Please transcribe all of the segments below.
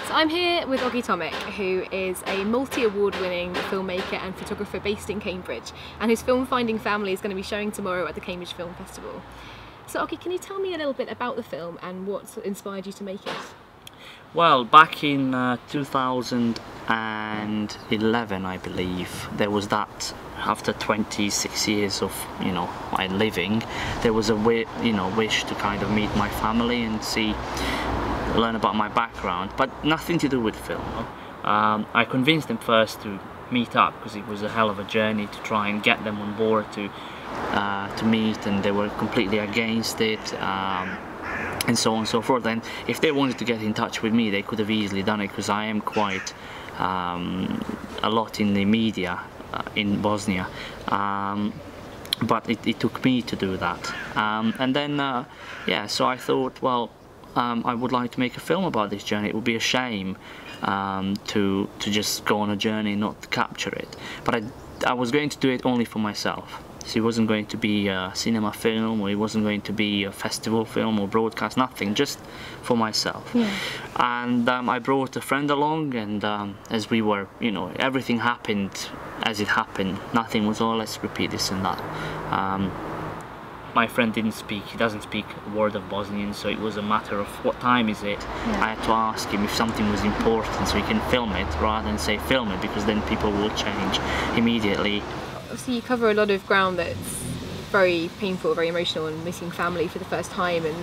So I'm here with Oggi Tomic, who is a multi-award winning filmmaker and photographer based in Cambridge, and his film Finding Family is going to be showing tomorrow at the Cambridge Film Festival. So Oggi, can you tell me a little bit about the film and what inspired you to make it? Well, back in 2011, I believe, there was that. After 26 years of my living, there was a wish to kind of meet my family and learn about my background, but nothing to do with film. I convinced them first to meet up because it was a hell of a journey to try and get them on board to meet, and they were completely against it. And so on and so forth. And if they wanted to get in touch with me, they could have easily done it, because I am quite a lot in the media in Bosnia, but it took me to do that. And then yeah, so I thought, well, I would like to make a film about this journey. It would be a shame to just go on a journey and not capture it. But I was going to do it only for myself. So it wasn't going to be a cinema film, or it wasn't going to be a festival film or broadcast, nothing, just for myself. Yeah. And I brought a friend along, and as we were, everything happened as it happened. Nothing was, oh, let's repeat this and that. My friend he doesn't speak a word of Bosnian, so it was a matter of what time is it. Yeah. I had to ask him if something was important so he can film it, rather than say film it, because then people will change immediately. Obviously you cover a lot of ground that's very painful, very emotional, and missing family for the first time. And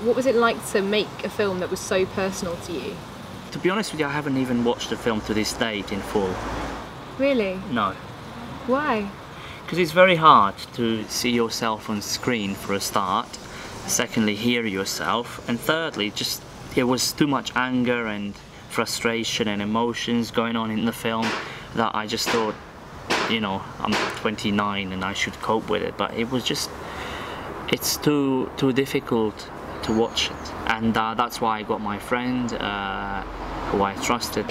what was it like to make a film that was so personal to you? To be honest with you, I haven't even watched the film to this date in full. Really? No. Why? Because it's very hard to see yourself on screen, for a start. Secondly, hear yourself. And thirdly, just there was too much anger and frustration and emotions going on in the film that I just thought, I'm 29 and I should cope with it. But it was just, it's too difficult to watch it. And that's why I got my friend, who I trusted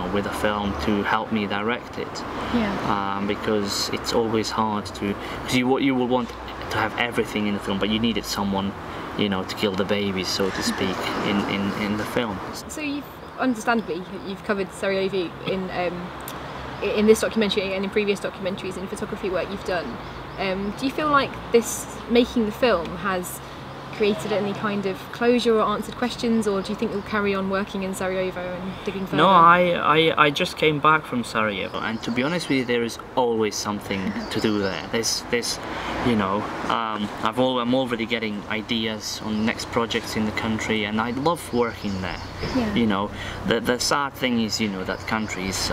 with a film, to help me direct it. Yeah. Because it's always hard to, because you will want to have everything in the film, but you needed someone, to kill the babies, so to speak, in the film. So understandably, you've covered Sarajevo in this documentary and in previous documentaries and photography work you've done. Do you feel like making the film has created any kind of closure or answered questions, or do you think you'll carry on working in Sarajevo and digging further? No, I just came back from Sarajevo, and to be honest with you, there is always something to do there. I'm already getting ideas on next projects in the country, and I love working there. Yeah. The sad thing is, that country is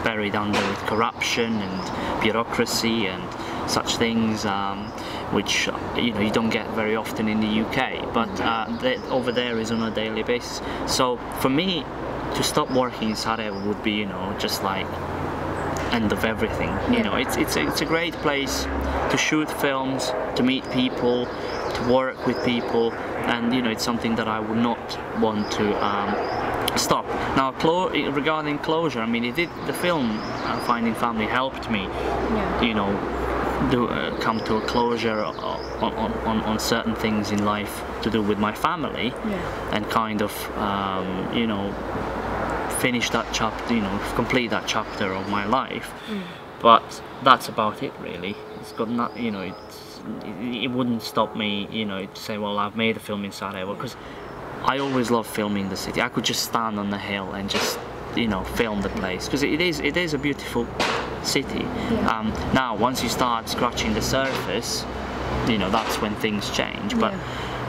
buried under with corruption and bureaucracy and such things, which you don't get very often in the UK, but over there is on a daily basis. So for me to stop working in Sarajevo would be just like end of everything. It's a great place to shoot films, to meet people, to work with people, and it's something that I would not want to stop. Now, regarding closure, I mean, the film Finding Family helped me, come to a closure on certain things in life to do with my family, and kind of finish that chapter, complete that chapter of my life. But that's about it, really. It's got not, it wouldn't stop me, to say, well, I've made a film in Sarajevo, because I always love filming the city. I could just stand on the hill and just film the place, because it is a beautiful city. Now once you start scratching the surface, that's when things change, but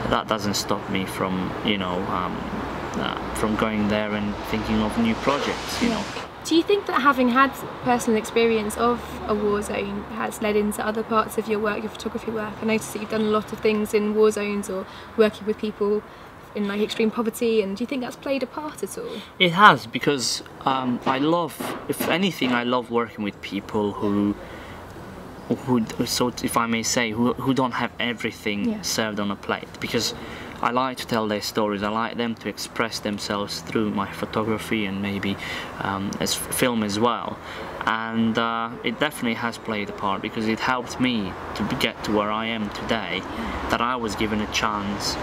that doesn't stop me from from going there and thinking of new projects. Do you think that having had personal experience of a war zone has led into other parts of your work, your photography work? I noticed that you've done a lot of things in war zones, or working with people in like extreme poverty, and do you think that's played a part at all? It has, because I love, if anything, I love working with people who so if I may say, who don't have everything served on a plate, because I like to tell their stories. I like them to express themselves through my photography and maybe as film as well. And it definitely has played a part, because it helped me to get to where I am today, that I was given a chance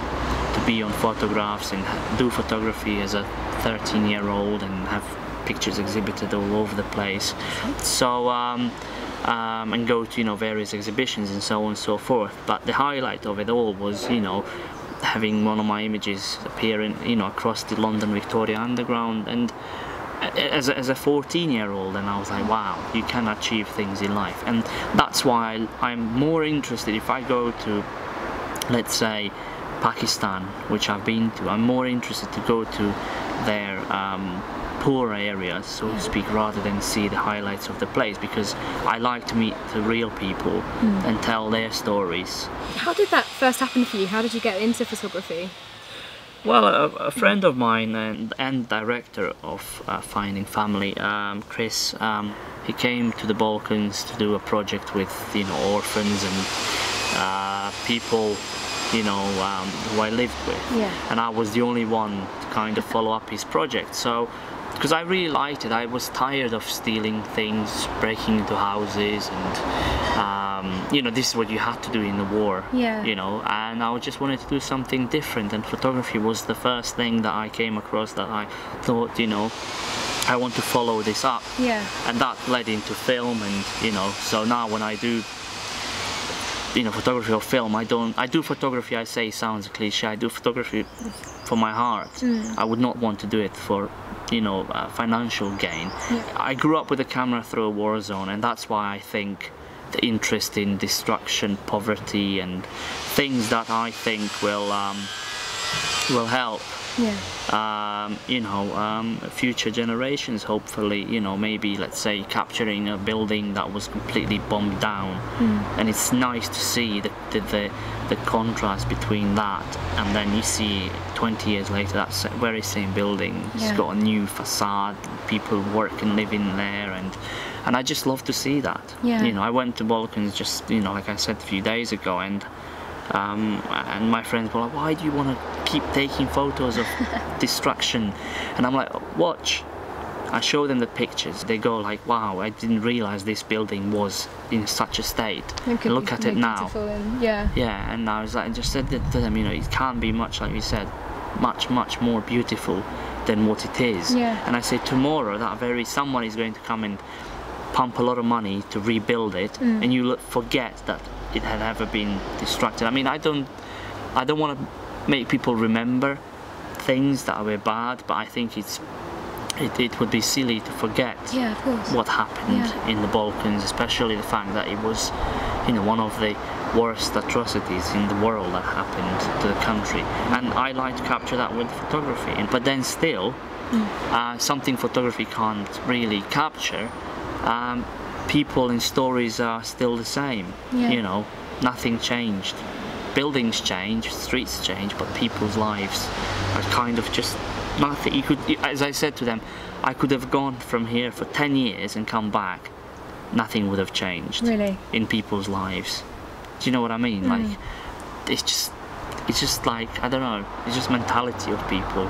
to be on photographs and do photography as a 13-year-old and have pictures exhibited all over the place. So and go to, you know, various exhibitions and so on and so forth. But the highlight of it all was, you know, having one of my images appearing, you know, across the London Victoria Underground, and as a 14-year-old, and I was like, wow, you can achieve things in life. And that's why I'm more interested, if I go to, let's say, Pakistan, which I've been to, I'm more interested to go to their poorer areas, so to speak, rather than see the highlights of the place, because I like to meet the real people and tell their stories. How did that first happen for you? How did you get into photography? Well, a friend of mine and director of Finding Family, Chris, he came to the Balkans to do a project with, you know, orphans and people, you know, who I lived with. Yeah. And I was the only one to kind of follow up his project. So, because I really liked it, I was tired of stealing things, breaking into houses, and you know, this is what you had to do in the war. Yeah. You know, and I just wanted to do something different, and photography was the first thing that I came across that I thought, you know, I want to follow this up. Yeah. And that led into film, and you know, so now when I do, you know, photography or film, I do photography, I say, sounds a cliche, I do photography for my heart. I would not want to do it for, you know, financial gain. Yeah. I grew up with a camera through a war zone, and that's why I think the interest in destruction, poverty, and things that I think will help. Yeah. You know, future generations, hopefully, you know, maybe, let's say, capturing a building that was completely bombed down. And it's nice to see the contrast between that, and then you see 20 years later that very same building has got a new facade, people work and live in there, and I just love to see that. Yeah. You know, I went to Balkans just, you know, like I said, a few days ago, and my friends were like, why do you want to keep taking photos of destruction? And I'm like, watch. I show them the pictures. They go like, wow, I didn't realize this building was in such a state. Look at it now. Yeah, and I was like, I just said to them, you know, it can't be much, like you said, much more beautiful than what it is. Yeah. And I say, tomorrow someone is going to come and pump a lot of money to rebuild it, and you forget that it had ever been destructed. I mean, I don't want to make people remember things that were bad, but I think it would be silly to forget what happened in the Balkans, especially the fact that it was, you know, one of the worst atrocities in the world that happened to the country. And I like to capture that with photography. But then still, something photography can't really capture, people and stories are still the same. You know, nothing changed. Buildings change, streets change, but people's lives are kind of just nothing. You could, as I said to them, I could have gone from here for 10 years and come back. Nothing would have changed in people's lives. Do you know what I mean? Like, it's just like, I don't know, it's just mentality of people.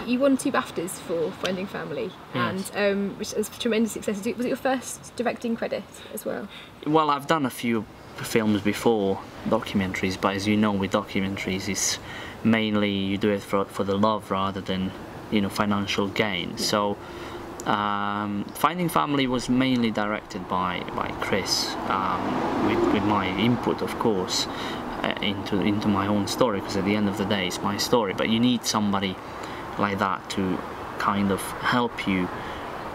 You won 2 BAFTAs for Finding Family, and which is a tremendous success. Was it your first directing credit as well? Well, I've done a few films before, documentaries, but as you know, with documentaries, it's mainly you do it for the love rather than, you know, financial gain. So Finding Family was mainly directed by Chris, with my input, of course, into my own story, because at the end of the day it's my story. But you need somebody like that to kind of help you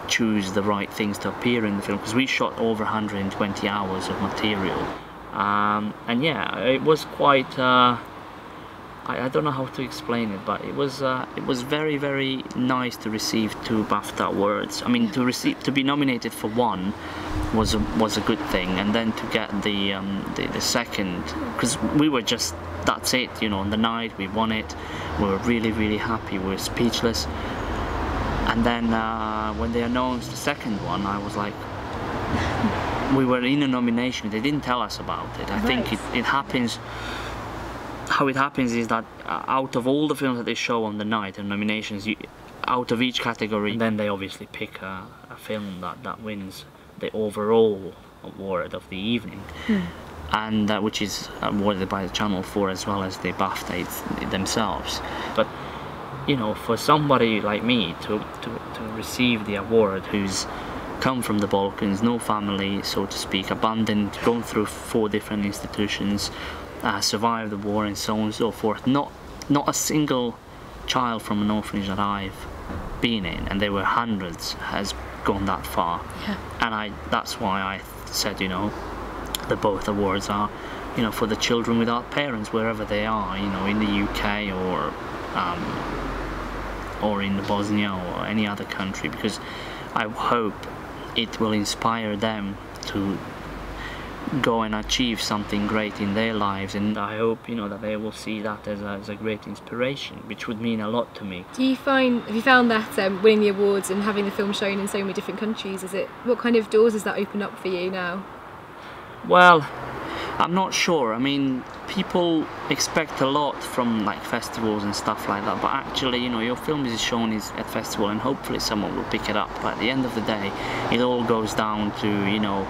choose the right things to appear in the film, because we shot over 120 hours of material, and yeah, it was quite I don't know how to explain it, but it was very, very nice to receive 2 BAFTA awards. I mean, to be nominated for 1 was a good thing, and then to get the second, because we were just, that's it, you know, on the night we won it, we were really, really happy, we were speechless. And then when they announced the second one, I was like, we were in a nomination, they didn't tell us about it. I think it happens, how it happens is that out of all the films that they show on the night and nominations, out of each category, then they obviously pick a film that wins the overall award of the evening. and which is awarded by the Channel 4 as well as the BAFTA themselves. But you know, for somebody like me to receive the award, who's come from the Balkans, no family, so to speak, abandoned, gone through 4 different institutions, survived the war and so on and so forth. Not a single child from an orphanage that I've been in, and there were hundreds, has gone that far. Yeah. And that's why I said, you know, that both awards are, you know, for the children without parents, wherever they are, you know, in the UK or in Bosnia or any other country, because I hope it will inspire them to go and achieve something great in their lives, and I hope, you know, that they will see that as a great inspiration, which would mean a lot to me. Have you found that winning the awards and having the film shown in so many different countries, what kind of doors has that opened up for you now? Well, I'm not sure. I mean, people expect a lot from like festivals and stuff like that, but actually, you know, your film is shown at festival and hopefully someone will pick it up. But at the end of the day, it all goes down to, you know,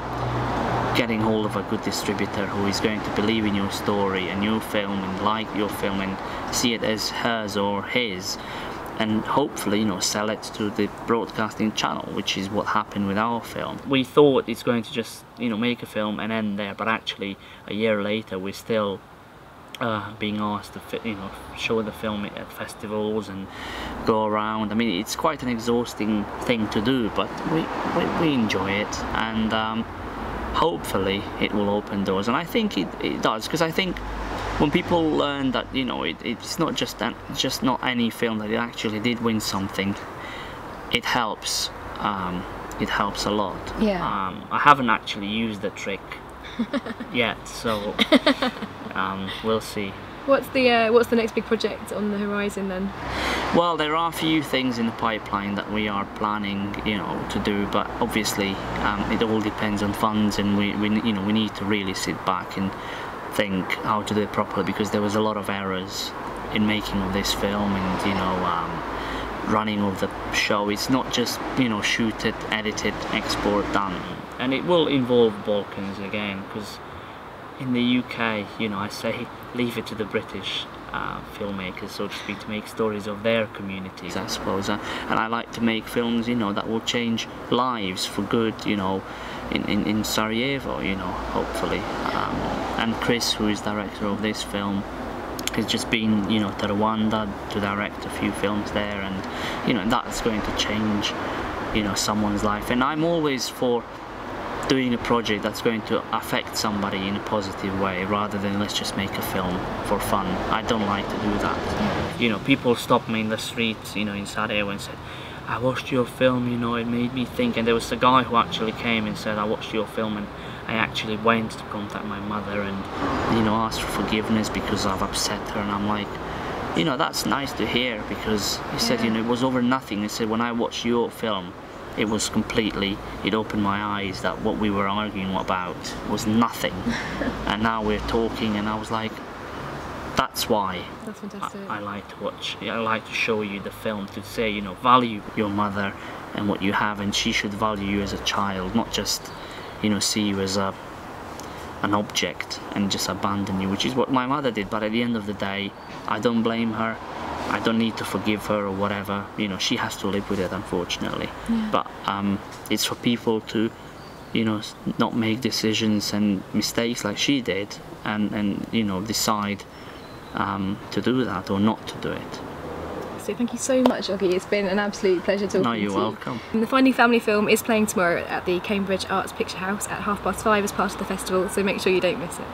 getting hold of a good distributor who is going to believe in your story and your film and like your film and see it as hers or his, and hopefully, you know, sell it to the broadcasting channel, which is what happened with our film. We thought it's going to just, you know, make a film and end there, but actually a year later we're still being asked to, you know, show the film at festivals and go around. I mean, it's quite an exhausting thing to do, but we enjoy it, and hopefully it will open doors, and I think it does, because I think when people learn that, you know, it's not just not any film, that it actually did win something, it helps. It helps a lot. Yeah. I haven't actually used the trick yet, so we'll see. What's the next big project on the horizon then? Well, there are a few things in the pipeline that we are planning, you know, to do, but obviously it all depends on funds, and we need to really sit back and think how to do it properly, because there was a lot of errors in making of this film, and, you know, running of the show. It's not just, you know, shoot it, edit it, export, done. And it will involve Balkans again, because in the UK, you know, I say leave it to the British filmmakers, so to speak, to make stories of their communities, I suppose. And I like to make films, you know, that will change lives for good, you know, in Sarajevo, you know, hopefully. And Chris, who is director of this film, has just been, you know, to Rwanda to direct a few films there, and, you know, that's going to change, you know, someone's life. And I'm always for doing a project that's going to affect somebody in a positive way, rather than let's just make a film for fun. I don't like to do that. You know, people stopped me in the streets, you know, in Sarajevo and said, I watched your film, you know, it made me think. And there was a guy who actually came and said, I watched your film, and I actually went to contact my mother and, you know, asked for forgiveness because I've upset her. And I'm like, you know, that's nice to hear, because he said, you know, it was over nothing. He said, when I watched your film, it was completely, it opened my eyes that what we were arguing about was nothing. And now we're talking, and I was like, that's why. That's fantastic. I like to watch, I like to show you the film, to say, you know, value your mother and what you have, and she should value you as a child, not just, you know, see you as an object and just abandon you, which is what my mother did. But at the end of the day, I don't blame her. I don't need to forgive her or whatever, you know, she has to live with it, unfortunately. Yeah. But it's for people to, you know, not make decisions and mistakes like she did, and you know, decide to do that or not to do it. So thank you so much, Oggi. It's been an absolute pleasure talking to you. No, you're welcome. The Finding Family film is playing tomorrow at the Cambridge Arts Picture House at 5:30 as part of the festival, so make sure you don't miss it.